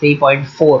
3.4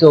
2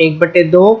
1/2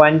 1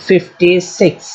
56।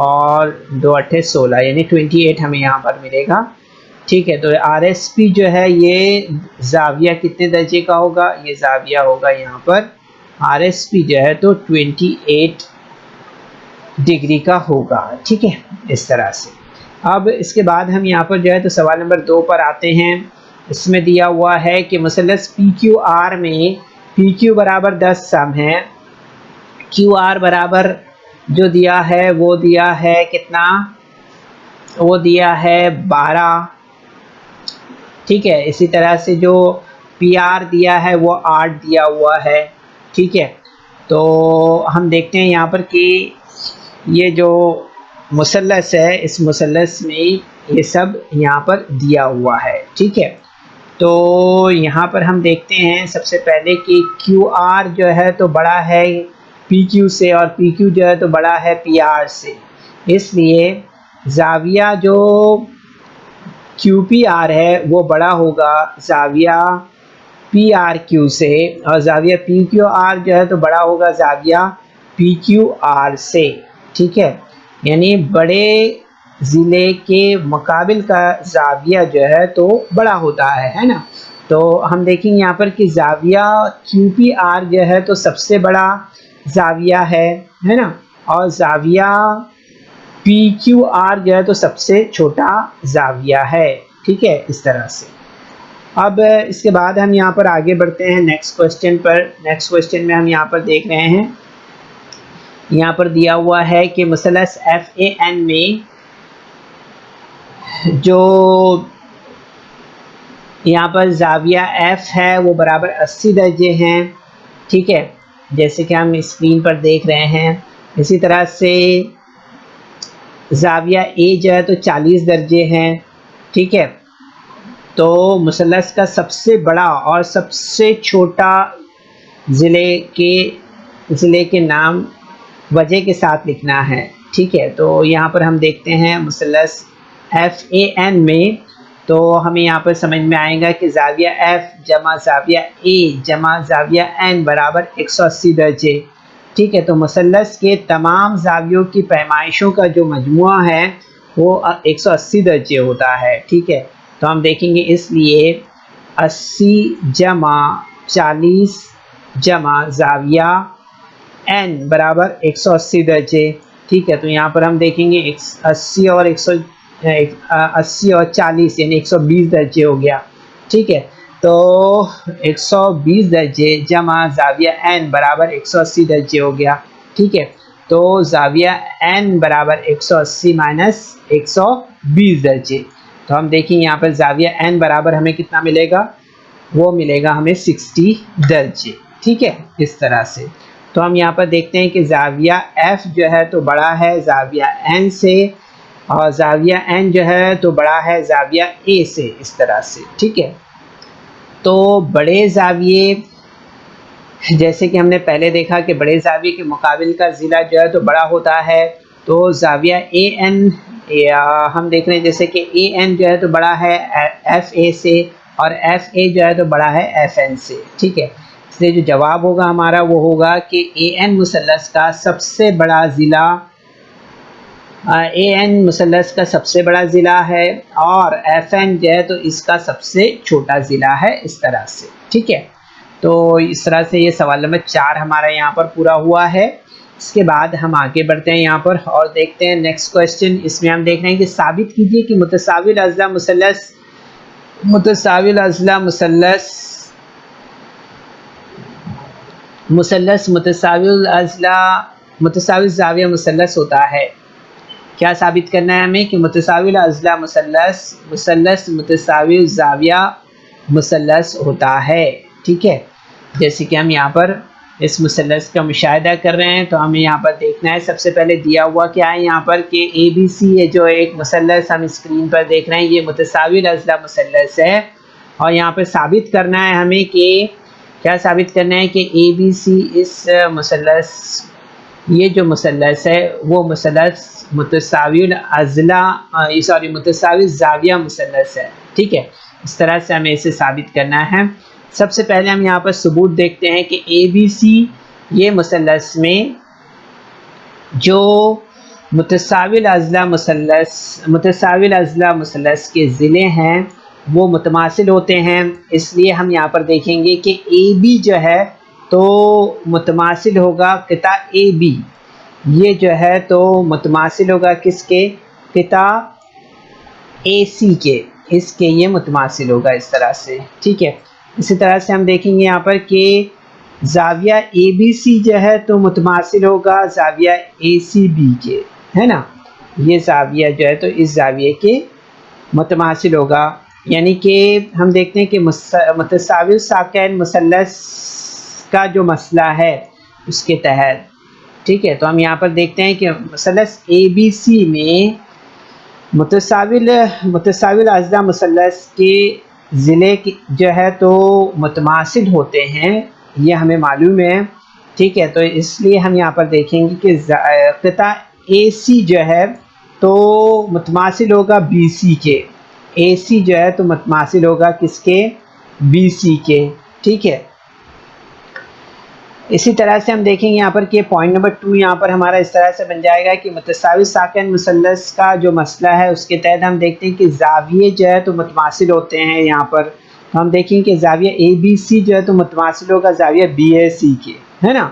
اور 2 8 16 یعنی 28 ہمیں یہاں پر ملے گا. ٹھیک ہے, تو آر ایس پی جو ہے یہ زاویہ کتنے درجے کا ہوگا؟ یہ زاویہ ہوگا یہاں پر آر ایس پی جو ہے تو 28 ڈگری کا ہوگا. ٹھیک ہے, اس طرح سے. اب اس کے بعد ہم یہاں پر جو ہے تو سوال نمبر 2 پر آتے ہیں. اس میں دیا ہوا ہے کہ مثلث پی کیو آر میں پی کیو برابر 10 سم ہے, کیو آر برابر جو دیا ہے وہ دیا ہے کتنا؟ وہ دیا ہے 12. ٹھیک ہے, اسی طرح سے جو پی آر دیا ہے وہ 8 دیا ہوا ہے. ٹھیک ہے, تو ہم دیکھتے ہیں یہاں پر کہ یہ جو مثلث ہے اس مثلث میں یہ سب یہاں پر دیا ہوا ہے. ٹھیک ہے, تو یہاں پر ہم دیکھتے ہیں سب سے پہلے کہ کیو آر جو ہے تو بڑا ہے پی کیو سے اور پی کیو جو ہے تو بڑا ہے پی آر سے, اس لیے زاویہ جو کیو پی آر ہے وہ بڑا ہوگا زاویہ پی آر کیو سے, اور زاویہ پی کیو آر جو ہے تو بڑا ہوگا زاویہ پی کیو آر سے. ٹھیک ہے, یعنی بڑے ضلع کے مقابل کا زاویہ جو ہے تو بڑا ہوتا ہے نا. تو ہم دیکھیں یہاں پر کہ زاویہ کیو پی آر جو ہے تو سب سے بڑا زاویہ ہے نا, اور زاویہ پی کیو آر جو ہے تو سب سے چھوٹا زاویہ ہے. ٹھیک ہے, اس طرح سے. اب اس کے بعد ہم یہاں پر آگے بڑھتے ہیں نیکسٹ کوشچن پر. نیکسٹ کوشچن میں ہم یہاں پر دیکھ رہے ہیں, یہاں پر دیا ہوا ہے کہ مثلث ایف اے این میں جو یہاں پر زاویہ ایف ہے وہ برابر 80 درجے ہیں. ٹھیک ہے, جیسے کہ ہم اسکرین پر دیکھ رہے ہیں. اسی طرح سے زاویہ اے جو ہے تو 40 درجے ہیں. ٹھیک ہے, تو مثلث کا سب سے بڑا اور سب سے چھوٹا ضلع کے نام وجہ کے ساتھ لکھنا ہے. ٹھیک ہے, تو یہاں پر ہم دیکھتے ہیں مثلث ایف اے این میں, تو ہمیں یہاں پر سمجھ میں آئے گا کہ زاویہ ایف جمع زاویہ اے جمع زاویہ این برابر 180 درجے. ٹھیک ہے, تو مثلث کے تمام زاویوں کی پیمائشوں کا جو مجموعہ ہے وہ 180 درجے ہوتا ہے. ٹھیک ہے, تو ہم دیکھیں گے اس لیے 80 جمع 40 جمع زاویہ این برابر 180 درجے. ٹھیک ہے, تو یہاں پر ہم دیکھیں گے 80 اور 40 یعنی 120 درجے ہو گیا. ٹھیک ہے, تو 120 درجے جمع زاویہ این برابر 180 درجے ہو گیا. ٹھیک ہے, تو زاویہ این برابر 180 مائنس 120 درجے. تو ہم دیکھیں یہاں پر زاویہ این برابر ہمیں کتنا ملے گا؟ وہ ملے گا ہمیں 60 درجے. ٹھیک ہے, اس طرح سے. تو ہم یہاں پر دیکھتے ہیں کہ زاویہ ایف جو ہے تو بڑا ہے زاویہ این سے, اور زاویہ این جو ہے تو بڑا ہے زاویہ اے سے, اس طرح سے. ٹھیک ہے, تو بڑے زاویے جیسے کہ ہم نے پہلے دیکھا کہ بڑے زاویے کے مقابل کا ضلع جو ہے تو بڑا ہوتا ہے, تو زاویہ اے این ہم دیکھ رہے ہیں جیسے کہ اے این جو ہے تو بڑا ہے ایف اے سے, اور ایف اے جو ہے تو بڑا ہے ایف این سے. ٹھیک ہے, اس لیے جو جواب ہوگا ہمارا وہ ہوگا کہ اے این مثلث کا سب سے بڑا ضلع اے این مثلث کا سب سے بڑا ضلع ہے, اور ایف این جو ہے تو اس کا سب سے چھوٹا ضلع ہے, اس طرح سے. ٹھیک ہے, تو اس طرح سے یہ سوال نمبر 4 ہمارا یہاں پر پورا ہوا ہے. اس کے بعد ہم آگے بڑھتے ہیں یہاں پر اور دیکھتے ہیں نیکسٹ کوشچن. اس میں ہم دیکھ رہے ہیں کہ ثابت کیجیے کہ متساوی الاضلاع متساوی زاویہ مثلث ہوتا ہے. کیا ثابت کرنا ہے ہمیں؟ کہ متساوی الاضلاع مثلث متساوی زاویہ مثلث ہوتا ہے. ٹھیک ہے, جیسے کہ ہم یہاں پر اس مثلث کا مشاہدہ کر رہے ہیں, تو ہمیں یہاں پر دیکھنا ہے سب سے پہلے دیا ہوا کیا ہے یہاں پر کہ اے بی سی یہ جو ایک مثلث ہم اسکرین پر دیکھ رہے ہیں یہ متساوی الاضلاع مثلث ہے, اور یہاں پر ثابت کرنا ہے ہمیں کہ کیا ثابت کرنا ہے کہ اے بی سی اس مثلث یہ جو مثلث ہے وہ مثلث متساوی زاویہ مثلث ہے. ٹھیک ہے, اس طرح سے ہمیں اسے ثابت کرنا ہے. سب سے پہلے ہم یہاں پر ثبوت دیکھتے ہیں کہ اے بی سی یہ مثلث میں جو متساوی الاضلاع مثلث کے ضلع ہیں وہ متماثل ہوتے ہیں، اس لیے ہم یہاں پر دیکھیں گے کہ اے بی جو ہے تو متماثل ہوگا قطع اے بی، یہ جو ہے تو متماثل ہوگا کس کے؟ قطع اے سی کے، اس کے یہ متماثل ہوگا اس طرح سے، ٹھیک ہے۔ اسی طرح سے ہم دیکھیں گے یہاں پر کہ زاویہ اے بی سی جو ہے تو متماثل ہوگا زاویہ اے سی بی کے، ہے نا، یہ زاویہ جو ہے تو اس زاویے کے متماثل ہوگا، یعنی کہ ہم دیکھتے ہیں کہ متساوی ساقین مثلث کا جو مسئلہ ہے اس کے تحت، ٹھیک ہے، تو ہم یہاں پر دیکھتے ہیں کہ مثلث اے بی سی میں متساوی الاضلاع مثلث کے ضلع جو ہے تو متماثل ہوتے ہیں، یہ ہمیں معلوم ہے، ٹھیک ہے، تو اس لیے ہم یہاں پر دیکھیں گے کہ قطع اے سی جو ہے تو متماثل ہوگا بی سی کے، اے سی جو ہے تو متماثل ہوگا کس کے؟ بی سی کے، ٹھیک ہے۔ اسی طرح سے ہم دیکھیں گے یہاں پر کہ پوائنٹ نمبر 2 یہاں پر ہمارا اس طرح سے بن جائے گا کہ متساوی ساقین مثلث کا جو مسئلہ ہے اس کے تحت ہم دیکھتے ہیں کہ زاویے جو ہے تو متماثل ہوتے ہیں، یہاں پر ہم دیکھیں کہ زاویہ اے بی سی جو ہے تو متماثل ہوگا زاویہ بی اے سی کے، ہے نا،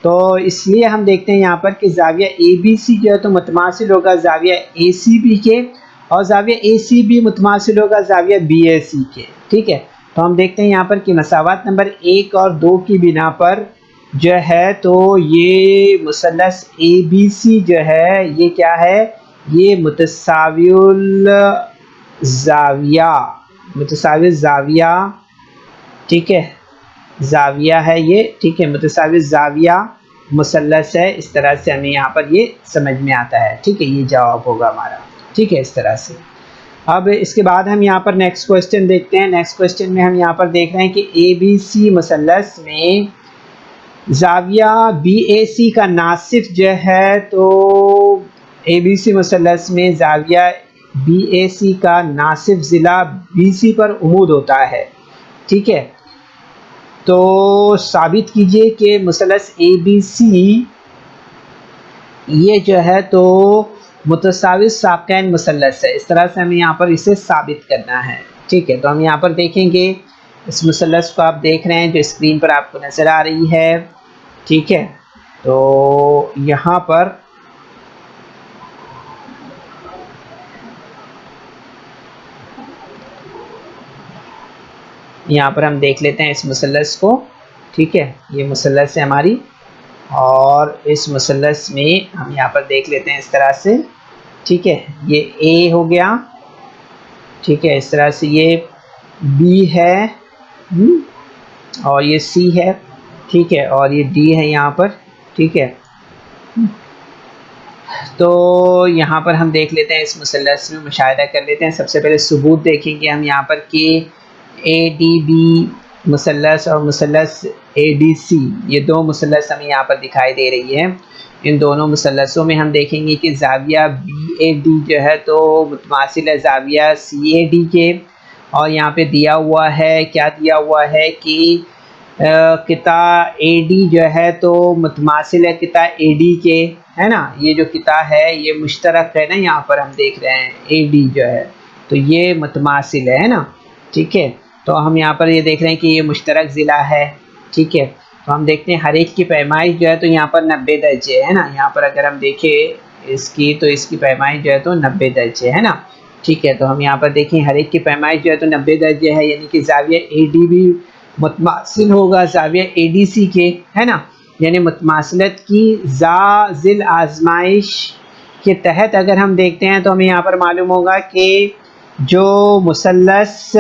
تو اس لیے ہم دیکھتے ہیں یہاں پر کہ زاویہ اے بی سی جو ہے تو متماثل ہوگا زاویہ اے سی بی کے، اور زاویہ اے سی بی متماثل ہوگا زاویہ بی اے سی کے، ٹھیک ہے۔ تو ہم دیکھتے ہیں یہاں پر کہ مساوات نمبر 1 اور 2 کی بنا پر جو ہے تو یہ مثلث اے بی سی جو ہے یہ کیا ہے؟ یہ متساوی الزاویہ، ٹھیک ہے، زاویہ ہے یہ، ٹھیک ہے، متساوی الزاویہ مثلث ہے، اس طرح سے ہمیں یہاں پر یہ سمجھ میں آتا ہے، ٹھیک ہے، یہ جواب ہوگا ہمارا، ٹھیک ہے، اس طرح سے۔ اب اس کے بعد ہم یہاں پر نیکسٹ کوسچن دیکھتے ہیں۔ نیکسٹ کوسچن میں ہم یہاں پر دیکھ رہے ہیں کہ اے بی سی مثلث میں زاویہ بی اے سی کا ناصف جو ہے تو اے بی سی مثلث میں زاویہ بی اے سی کا ناصف ضلع بی سی پر عمود ہوتا ہے، ٹھیک ہے، تو ثابت کیجئے کہ مثلث اے بی سی یہ جو ہے تو متساوی ساقین مثلث ہے، اس طرح سے ہمیں یہاں پر اسے ثابت کرنا ہے، ٹھیک ہے، تو ہم یہاں پر دیکھیں گے اس مثلث کو آپ دیکھ رہے ہیں جو اسکرین پر آپ کو نظر آ رہی ہے، ٹھیک ہے، تو یہاں پر ہم دیکھ لیتے ہیں اس مثلث کو، ٹھیک ہے، یہ مثلث ہے ہماری، اور اس مثلث میں ہم یہاں پر دیکھ لیتے ہیں اس طرح سے، ٹھیک ہے، یہ اے ہو گیا، ٹھیک ہے، اس طرح سے یہ بی ہے، اور یہ سی ہے، ٹھیک ہے، اور یہ ڈی ہے یہاں پر، ٹھیک ہے، تو یہاں پر ہم دیکھ لیتے ہیں اس مثلث میں مشاہدہ کر لیتے ہیں۔ سب سے پہلے ثبوت دیکھیں گے ہم یہاں پر کہ اے ڈی بی مثلث اور مثلث اے ڈی سی، یہ دو مثلث ہمیں یہاں پر دکھائی دے رہی ہے، ان دونوں مثلثوں میں ہم دیکھیں گے کہ زاویہ بی اے ڈی جو ہے تو متماثل ہے زاویہ سی اے ڈی کے، اور یہاں پہ دیا ہوا ہے، کیا دیا ہوا ہے کہ قطع اے ڈی جو ہے تو متماثل ہے قطع اے ڈی کے، ہے نا، یہ جو قطع ہے یہ مشترک ہے نا، یہاں پر ہم دیکھ رہے ہیں اے ڈی جو ہے تو یہ متماثل ہے نا، ٹھیک ہے، تو ہم یہاں پر یہ دیکھ رہے ہیں کہ یہ مشترک ضلع ہے، ٹھیک ہے، تو ہم دیکھتے ہیں ہر ایک کی پیمائش جو ہے تو یہاں پر 90 درجے ہے نا، یہاں پر اگر ہم دیکھیں اس کی تو اس کی پیمائش جو ہے تو 90 درجے ہے نا، ٹھیک ہے، تو ہم یہاں پر دیکھیں ہر ایک کی پیمائش جو ہے تو 90 درجے ہے، یعنی کہ زاویہ اے ڈی بھی متماثل ہوگا زاویہ اے ڈی سی کے، ہے نا، یعنی متماثلت کی ذیل آزمائش کے تحت اگر ہم دیکھتے ہیں تو ہمیں یہاں پر معلوم ہوگا کہ جو مثلث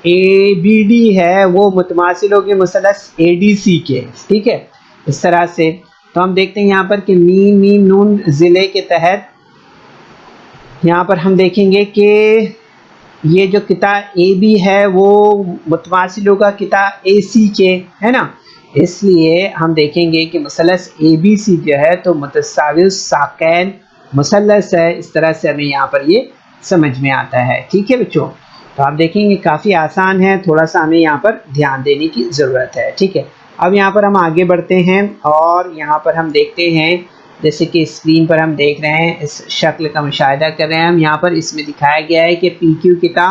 اے بی ڈی ہے وہ متماثل ہوگی مثلث اے ڈی سی کے، ٹھیک ہے، اس طرح سے۔ تو ہم دیکھتے ہیں یہاں پر کہ میم میم نون ضلع کے تحت یہاں پر ہم دیکھیں گے کہ یہ جو قطع اے بی ہے وہ متماثل ہوگا قطع اے سی کے، ہے نا، اس لیے ہم دیکھیں گے کہ مثلث اے بی سی جو ہے تو متساوی الساقین مثلث ہے، اس طرح سے ہمیں یہاں پر یہ سمجھ میں آتا ہے، ٹھیک ہے بچوں، تو آپ دیکھیں گے کافی آسان ہے، تھوڑا سا ہمیں یہاں پر دھیان دینے کی ضرورت ہے، ٹھیک ہے۔ اب یہاں پر ہم آگے بڑھتے ہیں اور یہاں پر ہم دیکھتے ہیں جیسے کہ اسکرین پر ہم دیکھ رہے ہیں، اس شکل کا مشاہدہ کر رہے ہیں ہم یہاں پر، اس میں دکھایا گیا ہے کہ پی کیو قطع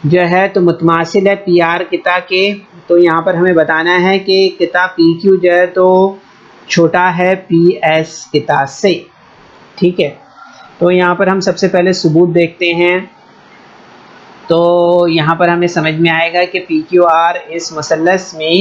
جو ہے تو متماثل ہے پی آر قطع کے. تو یہاں پر ہمیں بتانا ہے کہ قطع پی کیو جو ہے تو چھوٹا ہے پی ایس قطع سے. ٹھیک ہے، تو یہاں پر ہم سب سے پہلے ثبوت دیکھتے ہیں. تو یہاں پر ہمیں سمجھ میں آئے گا کہ پی کیو آر اس مثلث میں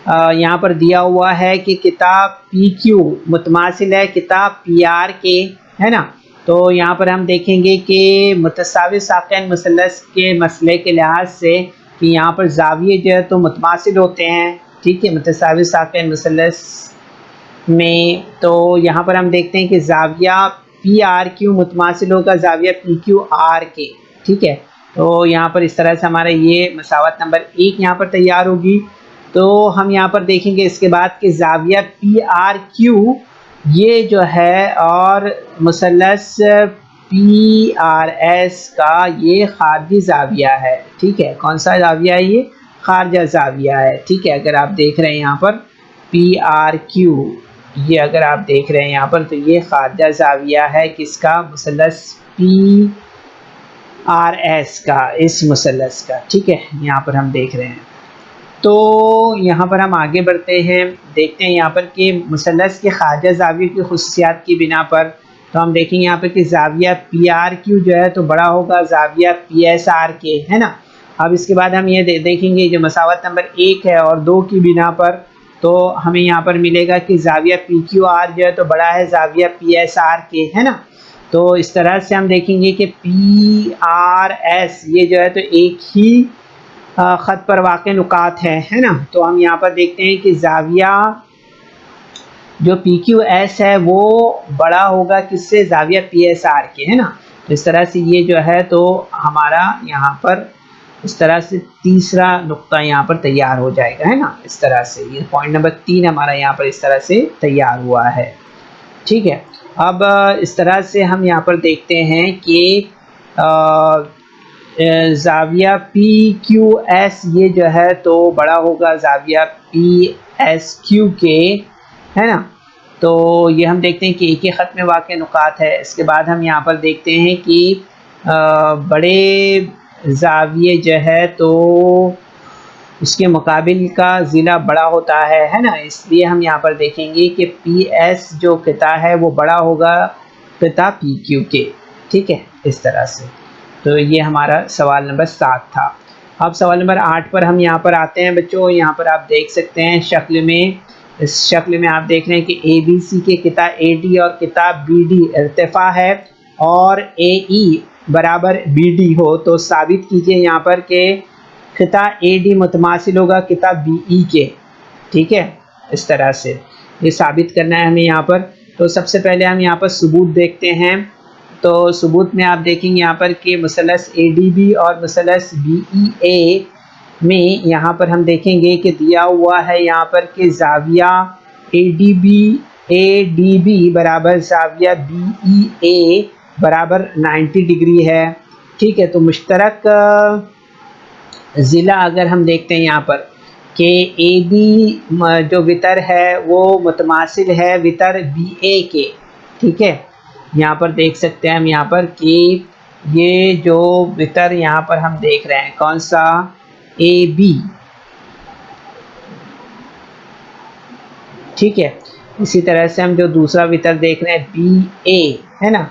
یہاں پر دیا ہوا ہے کہ قطع پی کیو متماثل ہے قطع پی آر کے، ہے نا. تو یہاں پر ہم دیکھیں گے کہ متساوی ساقین مثلث کے مسئلے کے لحاظ سے کہ یہاں پر زاویے جو ہے تو متماثل ہوتے ہیں. ٹھیک ہے، متساوی ساقین مثلث میں تو یہاں پر ہم دیکھتے ہیں کہ زاویہ پی آر کیو متماثل ہوگا زاویہ پی کیو آر کے. ٹھیک ہے، تو یہاں پر اس طرح سے ہمارا یہ مساوات نمبر 1 یہاں پر تیار ہوگی. تو ہم یہاں پر دیکھیں گے اس کے بعد کہ زاویہ پی آر کیو یہ جو ہے اور مثلث پی آر ایس کا یہ خارجی زاویہ ہے. ٹھیک ہے، کون سا زاویہ ہے؟ یہ خارجہ زاویہ ہے. ٹھیک ہے، اگر آپ دیکھ رہے ہیں یہاں پر پی آر کیو، یہ اگر آپ دیکھ رہے ہیں یہاں پر تو یہ خارجہ زاویہ ہے کس کا؟ مثلث پی آر ایس کا، اس مثلث کا. ٹھیک ہے، یہاں پر ہم دیکھ رہے ہیں. تو یہاں پر ہم آگے بڑھتے ہیں، دیکھتے ہیں یہاں پر کہ مثلث کے خارجہ زاویے کی خصوصیات کی بنا پر. تو ہم دیکھیں یہاں پر کہ زاویہ پی آر کیو جو ہے تو بڑا ہوگا زاویہ پی ایس آر کے، ہے نا. اب اس کے بعد ہم یہ دیکھیں گے جو مساوات نمبر 1 ہے اور 2 کی بنا پر، تو ہمیں یہاں پر ملے گا کہ زاویہ پی کیو آر جو ہے تو بڑا ہے زاویہ پی ایس آر کے، ہے نا. تو اس طرح سے ہم دیکھیں گے کہ پی آر ایس یہ جو ہے تو ایک ہی خط پر واقع نقاط ہے نا. تو ہم یہاں پر دیکھتے ہیں کہ زاویہ جو پی کیو ایس ہے وہ بڑا ہوگا کس سے؟ زاویہ پی ایس آر کے، ہے نا. تو اس طرح سے یہ جو ہے تو ہمارا یہاں پر اس طرح سے تیسرا نقطہ یہاں پر تیار ہو جائے گا، ہے نا. اس طرح سے یہ پوائنٹ نمبر 3 ہمارا یہاں پر اس طرح سے تیار ہوا ہے. ٹھیک ہے، اب اس طرح سے ہم یہاں پر دیکھتے ہیں کہ زاویہ پی کیو ایس یہ جو ہے تو بڑا ہوگا زاویہ پی ایس کیو کے، ہے نا. تو یہ ہم دیکھتے ہیں کہ ایک ہی خط میں واقع نقاط ہے. اس کے بعد ہم یہاں پر دیکھتے ہیں کہ بڑے زاویے جو ہے تو اس کے مقابل کا ضلع بڑا ہوتا ہے نا. اس لیے ہم یہاں پر دیکھیں گے کہ پی ایس جو قطع ہے وہ بڑا ہوگا قطع پی کیو کے. ٹھیک ہے، اس طرح سے. تو یہ ہمارا سوال نمبر 7 تھا. اب سوال نمبر 8 پر ہم یہاں پر آتے ہیں بچوں. یہاں پر آپ دیکھ سکتے ہیں شکل میں، اس شکل میں آپ دیکھ رہے ہیں کہ اے بی سی کے قطع اے ڈی اور قطع بی ڈی ارتفاع ہے اور اے ای برابر بی ڈی ہو تو ثابت کیجئے یہاں پر کہ قطع اے ڈی متماثل ہوگا قطع بی ای کے. ٹھیک ہے، اس طرح سے یہ ثابت کرنا ہے ہمیں یہاں پر. تو سب سے پہلے ہم یہاں پر ثبوت دیکھتے ہیں. تو ثبوت میں آپ دیکھیں گے یہاں پر کہ مثلث اے ڈی بی اور مثلث بی ای اے میں یہاں پر ہم دیکھیں گے کہ دیا ہوا ہے یہاں پر کہ زاویہ اے ڈی بی برابر زاویہ بی ای اے برابر 90 ڈگری ہے. ٹھیک ہے، تو مشترک ضلع اگر ہم دیکھتے ہیں یہاں پر کہ اے بی جو وتر ہے وہ متماثل ہے وتر بی اے کے. ٹھیک ہے، یہاں پر دیکھ سکتے ہیں ہم یہاں پر کہ یہ جو وتر یہاں پر ہم دیکھ رہے ہیں کون سا؟ اے بی. ٹھیک ہے، اسی طرح سے ہم جو دوسرا وتر دیکھ رہے ہیں بی اے، ہے نا.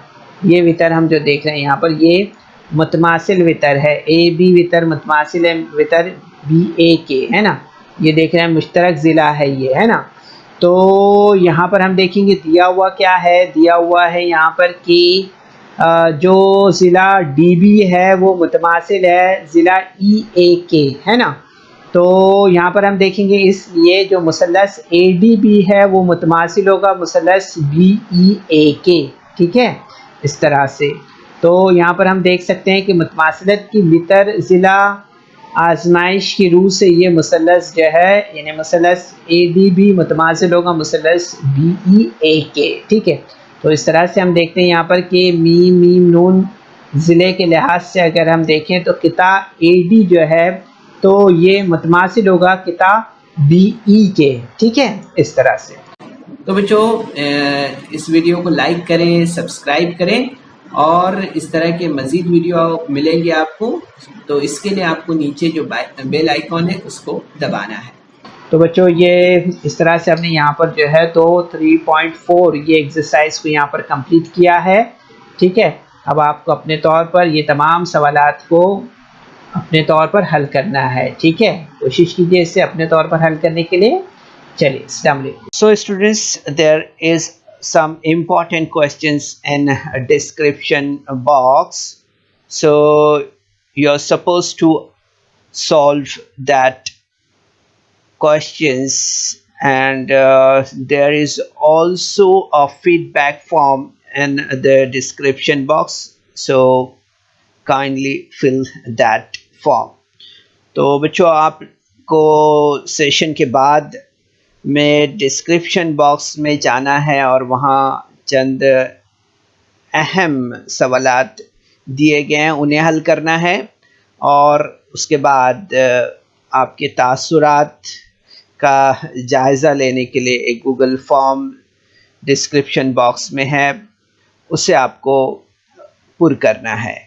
یہ وتر ہم جو دیکھ رہے ہیں یہاں پر یہ متماثل وتر ہے. اے بی وتر متماثل ہے وتر بی اے کے، ہے نا. یہ دیکھ رہے ہیں مشترک ضلع ہے یہ، ہے نا. تو یہاں پر ہم دیکھیں گے دیا ہوا کیا ہے؟ دیا ہوا ہے یہاں پر کہ جو ضلع ڈی بی ہے وہ متماثل ہے ضلع ای اے کے، ہے نا. تو یہاں پر ہم دیکھیں گے اس لیے جو مثلث اے ڈی بی ہے وہ متماثل ہوگا مثلث بی ای اے کے. ٹھیک ہے، اس طرح سے. تو یہاں پر ہم دیکھ سکتے ہیں کہ متماثلت کی وتر ضلع آزمائش کی روح سے یہ مثلث جو ہے یعنی مثلث اے ڈی بی متماثل ہوگا مثلث بی ای اے کے. ٹھیک ہے، تو اس طرح سے ہم دیکھتے ہیں یہاں پر کہ میم میم نون ضلع کے لحاظ سے اگر ہم دیکھیں تو قطع اے ڈی جو ہے تو یہ متماثل ہوگا قطع بی ای کے. ٹھیک ہے، اس طرح سے. تو بچوں اس ویڈیو کو لائک کریں، سبسکرائب کریں، اور اس طرح کے مزید ویڈیو ملیں گے آپ کو، تو اس کے لیے آپ کو نیچے جو بیل آئیکن ہے اس کو دبانا ہے۔ تو بچوں یہ اس طرح سے ہم نے یہاں پر جو ہے تو 3.4 یہ ایکسرسائز کو یہاں پر کمپلیٹ کیا ہے، ٹھیک ہے۔ اب آپ کو اپنے طور پر یہ تمام سوالات کو اپنے طور پر حل کرنا ہے، ٹھیک ہے۔ کوشش کیجیے اسے اپنے طور پر حل کرنے کے لیے۔ چلیے السلام علیکم۔ So students, there is some important questions in a description box, so you're supposed to solve that questions, and there is also a feedback form in the description box, so kindly fill that form. تو بچوں آپ کو session کے بعد میں description box میں جانا ہے اور وہاں چند اہم سوالات دیے گئے ہیں، انہیں حل کرنا ہے، اور اس کے بعد آپ کے تاثرات کا جائزہ لینے کے لیے ایک گوگل فارم ڈسکرپشن باکس میں ہے، اسے آپ کو پر کرنا ہے۔